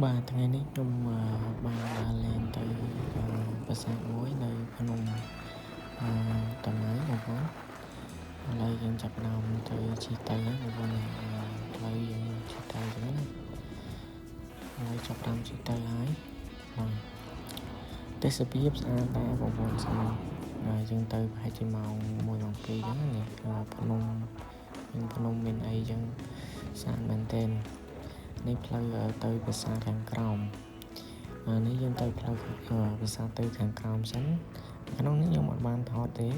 Baថ្ងៃនេះខ្ញុំបានដើរលេងទៅប្រាសាទមួយនៅភ្នំតាម៉ៅបងប្អូនឥឡូវយើងចាប់ផ្ដើមទៅជិះទៅហើយបងប្អូនផ្លូវយើងជិះទៅចឹងណាឥឡូវចាប់ផ្ដើមជិះទៅហើយបាទទេសភាពស្អាតដែរបងប្អូនស្អាតយើងទៅប្រហែលជាម៉ោង1ម៉ោង2ចឹងណាភ្នំមានអីចឹងស្អាតមែនទែននេះផ្លូវទៅប្រាសាទខាងក្រោមនេះយើងទៅផ្លូវប្រាសាទទៅខាងក្រោមសិនក្នុងនេះខ្ញុំអត់បានថតទេ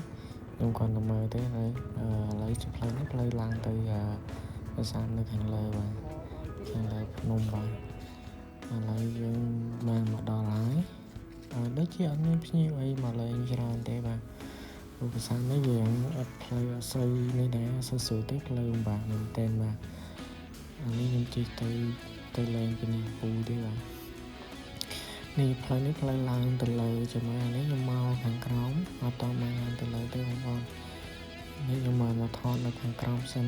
ខ្ញុំគ្រាន់តែមើលទេហើយឥឡូវជាផ្លូវនេះផ្លូវឡើងទៅប្រាសាទនៅខាងលើបាទខាងលើភ្នំបាទឥឡូវយើងបានមកដល់ហើយដូចជាអត់មានភ្ញៀវអីមកលេងច្រើនទេបាទប្រាសាទនេះយើងអត់ផ្លូវអត់សូវនេះដែរអត់សូវស្រួលទេផ្លូវពិបាកមែនទែនបាទនេះខ្ញុំជិះទៅលេងពីនេះពូទេបាទនេះផ្លូវនេះផ្លូវឡើងទៅលើចាំមើលនេះខ្ញុំមកខាងក្រោមអត់តមកឡើងទៅលើទេបងប្អូននេះខ្ញុំមកថតនៅខាងក្រោមសិន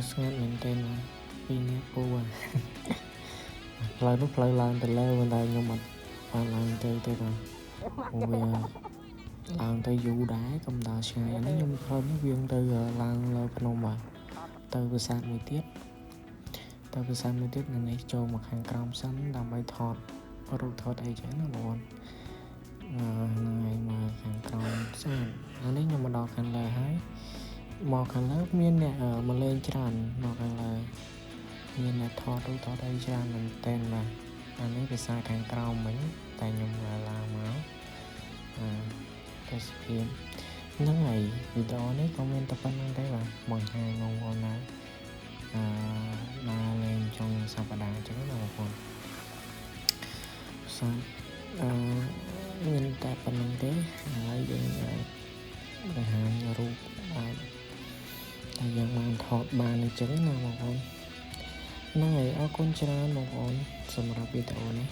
ស្ងាត់មែនទែនពីនេះពូផ្លូវនោះផ្លូវឡើងទៅលើប៉ុន្តែខ្ញុំអត់បានឡើងទៅទេបាទវាឡើងទៅយូរដែរកុំដល់ឆ្ងាយនេះខ្ញុំផ្លូវនេះវាងទៅឡើងលើភ្នំបាទទៅប្រាសាទមួយទៀតនៅនេះចូលមកខាងក្រោមសិនដើម្បីថតរូបថតអីចឹងណាបងហ្នឹងហើយមកខាងក្រោមស្អាតនេះខ្ញុំមកដល់ខាងលើហើយមកខាងលើមានអ្នកមកលេងច្រើនមកខាងលើមានអ្នកថតរូបថតអីច្រើនមែនទែនបាទនេះភាសាខាងក្រោមមិញតែខ្ញុំឡើងមកទេសភាពហ្នឹងហើយវីដេអូនេះក៏មានតែប៉ុណ្្នឹងដែរបាទបង្ហាញបងប្អូនណាលេងចុងសប្តាហ៍អញ្ចឹងណាបងប្អូនមានតែប៉ុណ្្នឹងទេហើយយើងបង្ហាញរូបអាចតែយើងបានថតបានអញ្ចឹងណាបងប្អូនហ្នឹងហើយអរគុណច្រើនបងប្អូនសម្រាប់វីដេអូនេះ